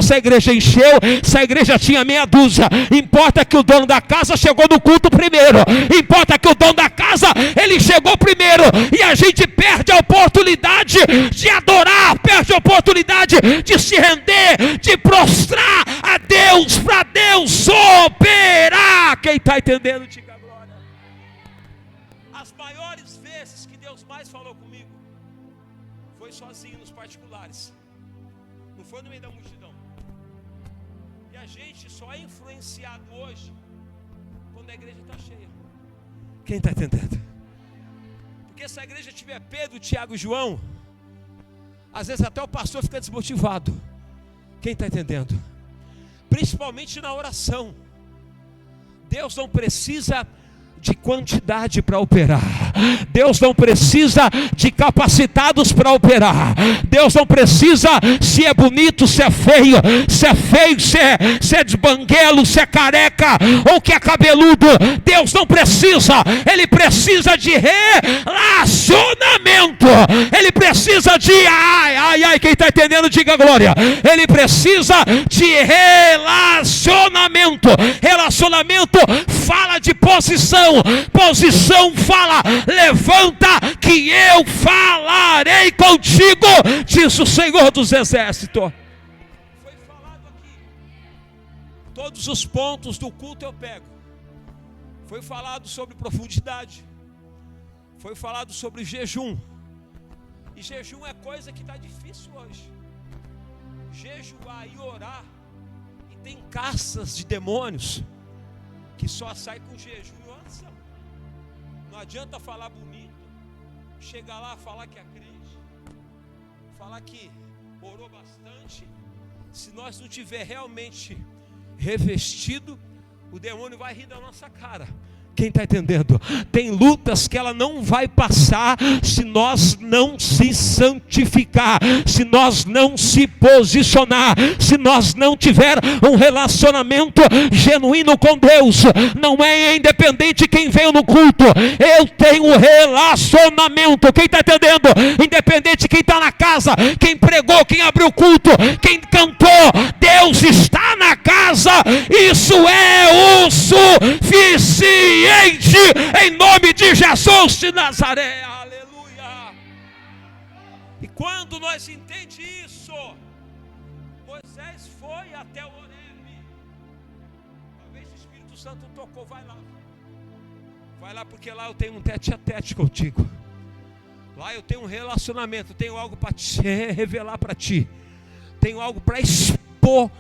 Se a igreja encheu, se a igreja tinha meia dúzia, importa que o dono da casa chegou no culto primeiro, importa que o dono da casa, ele chegou primeiro, e a gente perde a oportunidade de adorar, perde a oportunidade de se render, de prostrar a Deus, para Deus operar. Quem está entendendo, diga glória. As maiores vezes que Deus mais falou comigo, foi sozinho nos particulares, não foi no meio da multidão. E a gente só é influenciado hoje quando a igreja está cheia. Quem está entendendo? Porque se a igreja tiver Pedro, Tiago e João, às vezes até o pastor fica desmotivado. Quem está entendendo? Principalmente na oração. Deus não precisa de quantidade para operar. Deus não precisa de capacitados para operar. Deus não precisa se é bonito, se é feio, se é desbanguelo, se é careca ou que é cabeludo. Deus não precisa. Ele precisa de relacionamento. Ele precisa de quem está entendendo, diga glória. Ele precisa de relacionamento. Relacionamento fala de posição. Posição fala, levanta que eu falarei contigo, diz o Senhor dos Exércitos. Foi falado aqui, todos os pontos do culto eu pego. Foi falado sobre profundidade, foi falado sobre jejum. E jejum é coisa que está difícil hoje. Jejuar e orar, e tem caças de demônios que só sai com jejum e oração. Não adianta falar bonito, chegar lá falar que é crente, falar que orou bastante. Se nós não tiver realmente revestido, o demônio vai rir da nossa cara. Quem está entendendo? Tem lutas que ela não vai passar se nós não se santificar, se nós não se posicionar, se nós não tiver um relacionamento genuíno com Deus. Não é independente quem veio no culto, eu tenho relacionamento. Quem está entendendo? Independente quem está na casa, quem pregou, quem abriu o culto, quem cantou, Deus está na casa. Isso é o suficiente. Em nome de Jesus de Nazaré, aleluia. E quando nós entendemos isso, Moisés foi até o Horebe. Talvez o Espírito Santo tocou, vai lá porque lá eu tenho um tete a tete contigo. Lá eu tenho um relacionamento, tenho algo para te revelar para ti, tenho algo para expor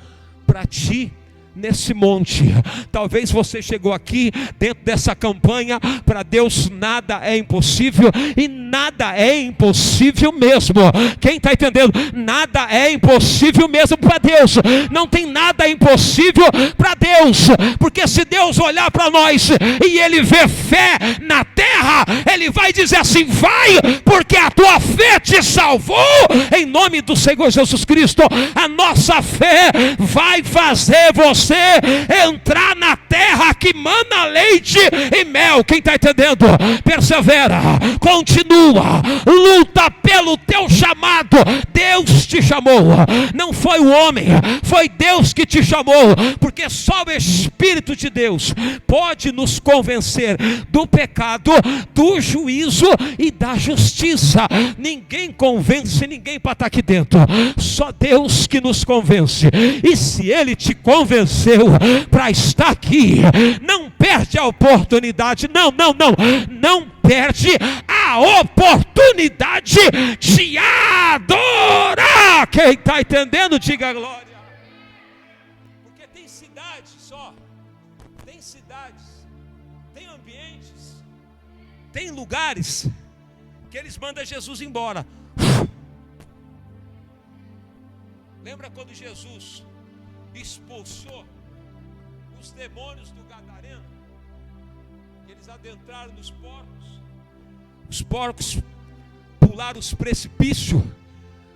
para ti. Nesse monte, talvez você chegou aqui dentro dessa campanha. Para Deus nada é impossível, e nada é impossível mesmo. Quem está entendendo? Nada é impossível mesmo para Deus. Não tem nada impossível para Deus, porque se Deus olhar para nós e Ele vê fé na terra, Ele vai dizer assim: vai, porque a tua fé te salvou. Em nome do Senhor Jesus Cristo, a nossa fé vai fazer você entrar na terra que mana leite e mel. Quem está entendendo? Persevera, continua, luta pelo teu chamado. Deus te chamou, não foi o homem, foi Deus que te chamou, porque só o Espírito de Deus pode nos convencer do pecado, do juízo e da justiça. Ninguém convence ninguém para estar aqui dentro, só Deus que nos convence. E se Ele te convenceu para estar aqui, não perde a oportunidade, não perde a oportunidade de adorar. Quem está entendendo, diga glória. Porque tem cidades, tem ambientes, tem lugares que eles mandam Jesus embora. Lembra quando Jesus expulsou os demônios do Gadareno? Eles adentraram nos porcos. Os porcos pularam os precipícios.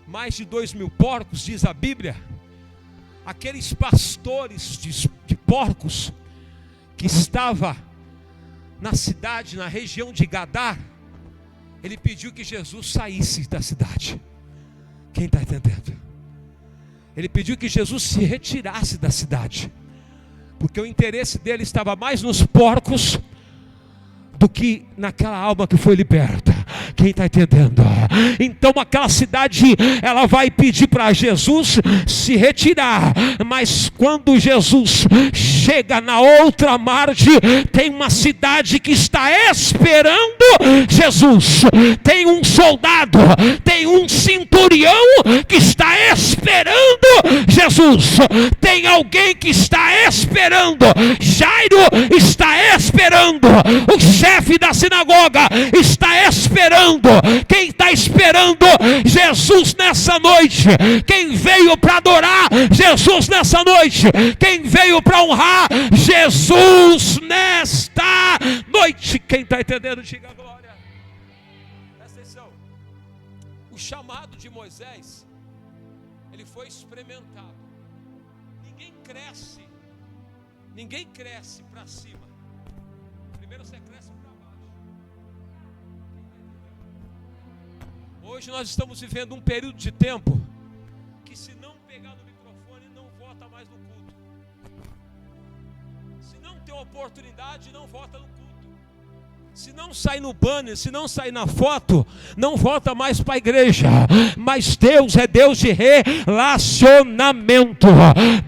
Mais de 2.000 porcos, diz a Bíblia. Aqueles pastores de porcos que estava na cidade, na região de Gadar, ele pediu que Jesus saísse da cidade. Quem está entendendo? Ele pediu que Jesus se retirasse da cidade, porque o interesse dele estava mais nos porcos do que naquela alma que foi liberta. Quem está entendendo? Então aquela cidade, ela vai pedir para Jesus se retirar, mas quando Jesus chega na outra margem, tem uma cidade que está esperando Jesus, tem um soldado, tem um centurião que está esperando Jesus, tem alguém que está esperando, Jairo está esperando, o chefe da sinagoga está esperando. Quem está esperando Jesus nessa noite? Quem veio para adorar Jesus nessa noite? Quem veio para honrar Jesus nesta noite? Quem está entendendo, diga glória. Presta atenção. O chamado de Moisés, ele foi experimentado. Ninguém cresce para cima. Primeiro você cresce para baixo. Hoje nós estamos vivendo um período de tempo que, se não pegar no microfone, não volta mais no culto. Se não tem oportunidade, não volta no culto. Se não sai no banner, se não sai na foto, não volta mais para a igreja. Mas Deus é Deus de relacionamento.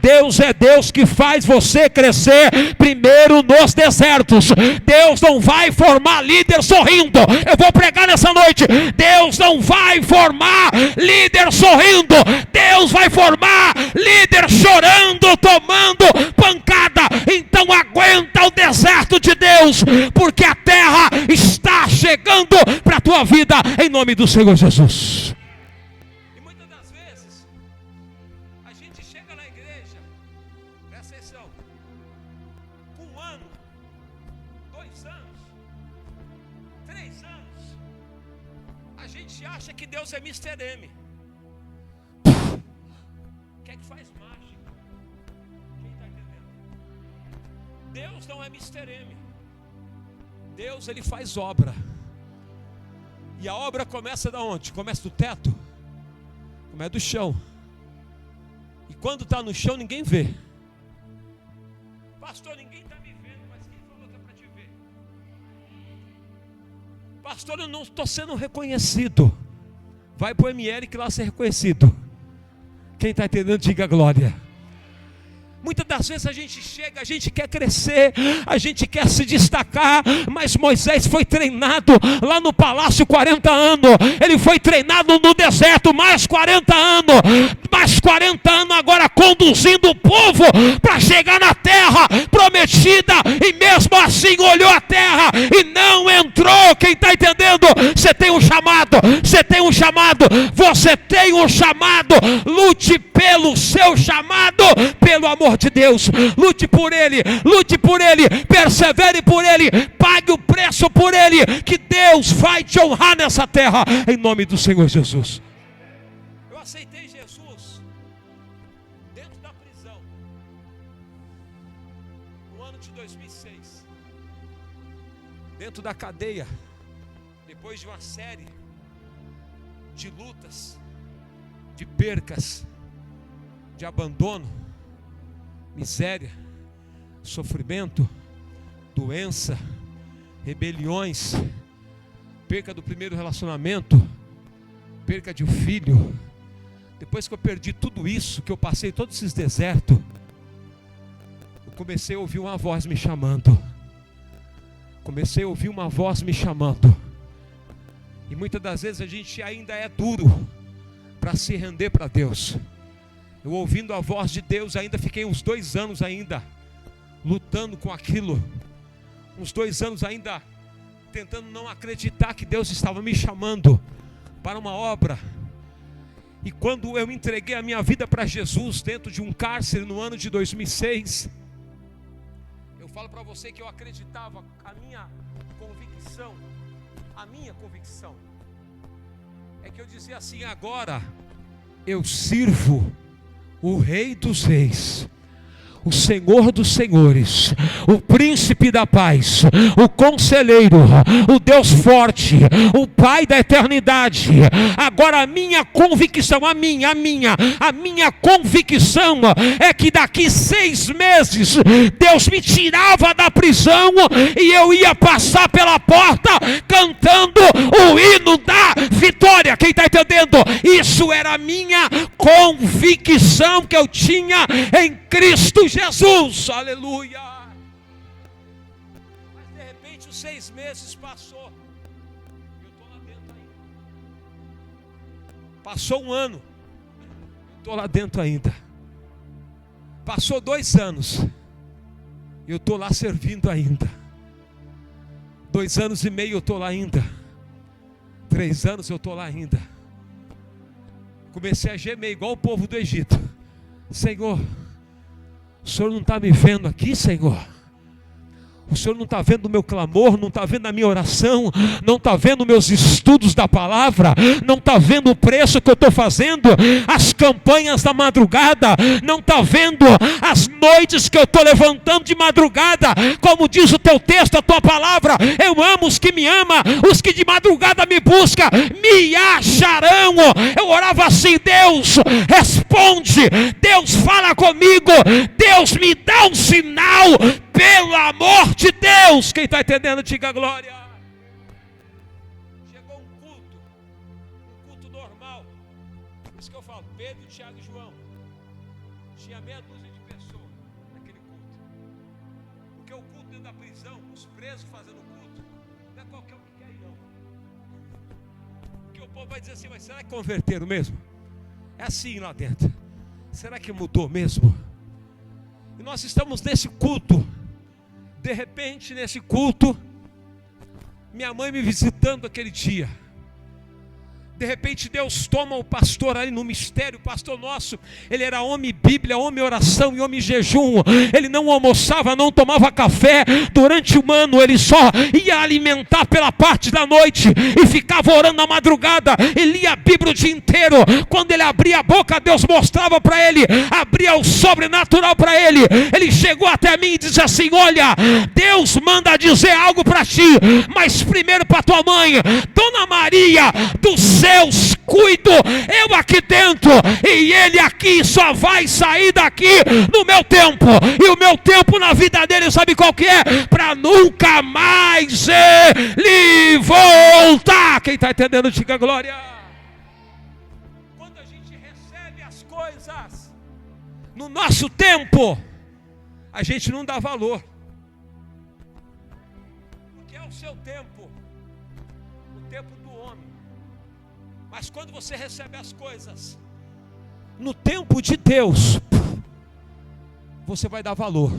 Deus é Deus que faz você crescer primeiro nos desertos. Deus não vai formar líder sorrindo. Eu vou pregar nessa noite. Deus não vai formar líder sorrindo. Deus vai formar líder chorando, tomando pancada. Então aguenta o deserto de Deus, porque a terra está chegando para a tua vida, em nome do Senhor Jesus. E muitas das vezes a gente chega na igreja, presta atenção, com 1 ano, 2 anos, 3 anos, a gente acha que Deus é Mr. M. Quer que faz mágica? Quem está entendendo? Deus não é Mr. M. Deus, ele faz obra. E a obra começa da onde? Começa do teto? Começa do chão. E quando está no chão, ninguém vê. Pastor, ninguém está me vendo, mas quem falou que é para te ver? Pastor, eu não estou sendo reconhecido. Vai para o ML que lá ser reconhecido. Quem está entendendo, diga glória. Muitas das vezes a gente chega, a gente quer crescer, a gente quer se destacar, mas Moisés foi treinado lá no palácio 40 anos, ele foi treinado no deserto mais 40 anos, agora conduzindo o povo para chegar na terra prometida, e mesmo assim olhou a terra e não entrou. Quem está entendendo? Você tem um chamado, você tem um chamado, você tem um chamado. Lute pelo seu chamado, pelo amor de Deus, lute por ele, persevere por ele, pague o preço por ele, que Deus vai te honrar nessa terra, em nome do Senhor Jesus. Eu aceitei Jesus dentro da prisão no ano de 2006, dentro da cadeia, depois de uma série de lutas, de percas, de abandono, miséria, sofrimento, doença, rebeliões, perca do primeiro relacionamento, perca de um filho. Depois que eu perdi tudo isso, que eu passei todos esses desertos, eu comecei a ouvir uma voz me chamando. E muitas das vezes a gente ainda é duro para se render para Deus. Eu, ouvindo a voz de Deus, ainda fiquei uns 2 anos ainda lutando com aquilo, uns 2 anos ainda tentando não acreditar que Deus estava me chamando para uma obra. E quando eu entreguei a minha vida para Jesus dentro de um cárcere no ano de 2006, eu falo para você que eu acreditava, a minha convicção é que eu dizia assim: agora eu sirvo o Rei dos Reis, o Senhor dos senhores, o príncipe da paz, o conselheiro, o Deus forte, o Pai da eternidade. Agora a minha convicção, a minha convicção é que daqui 6 meses Deus me tirava da prisão e eu ia passar pela porta cantando o hino da vitória. Quem está entendendo? Isso era a minha convicção que eu tinha em Cristo Jesus. Aleluia. Mas de repente os 6 meses passou. Eu estou lá dentro ainda. Passou 1 ano. Eu estou lá dentro ainda. Passou 2 anos. Eu estou lá servindo ainda. 2 anos e meio eu estou lá ainda. 3 anos eu estou lá ainda. Comecei a gemer igual o povo do Egito. Senhor, o Senhor não está me vendo aqui, Senhor? O Senhor não está vendo o meu clamor, não está vendo a minha oração, não está vendo meus estudos da palavra, não está vendo o preço que eu estou fazendo, as campanhas da madrugada, não está vendo as noites que eu estou levantando de madrugada, como diz o teu texto, a tua palavra, eu amo os que me amam, os que de madrugada me buscam, me acharão. Eu orava assim: Deus responde, Deus fala comigo, Deus me dá um sinal, pelo amor de Deus. Quem está entendendo, diga glória. Chegou um culto normal. Por isso que eu falo, Pedro, Tiago e João. Tinha meia dúzia de pessoas naquele culto. Porque o culto dentro da prisão, os presos fazendo culto, não é qualquer um que quer ir, não. Porque o povo vai dizer assim: mas será que converteram mesmo? É assim lá dentro. Será que mudou mesmo? E nós estamos nesse culto. De repente, nesse culto, minha mãe me visitando aquele dia. De repente Deus toma o pastor ali no mistério. O pastor nosso, ele era homem Bíblia, homem oração e homem jejum. Ele não almoçava, não tomava café durante um ano. Ele só ia alimentar pela parte da noite e ficava orando na madrugada. Ele lia a Bíblia o dia inteiro. Quando ele abria a boca, Deus mostrava para ele, abria o sobrenatural para ele. Ele chegou até mim e disse assim: olha, Deus manda dizer algo para ti, mas primeiro para tua mãe, Dona Maria dos Deus, cuido eu aqui dentro, e ele aqui só vai sair daqui no meu tempo, e o meu tempo na vida dele, sabe qual que é? Para nunca mais ele voltar. Quem está entendendo, diga glória. Quando a gente recebe as coisas no nosso tempo, a gente não dá valor, porque é o seu tempo, o tempo do homem. Mas quando você recebe as coisas no tempo de Deus, você vai dar valor,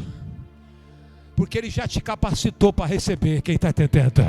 porque Ele já te capacitou para receber. Quem está entendendo?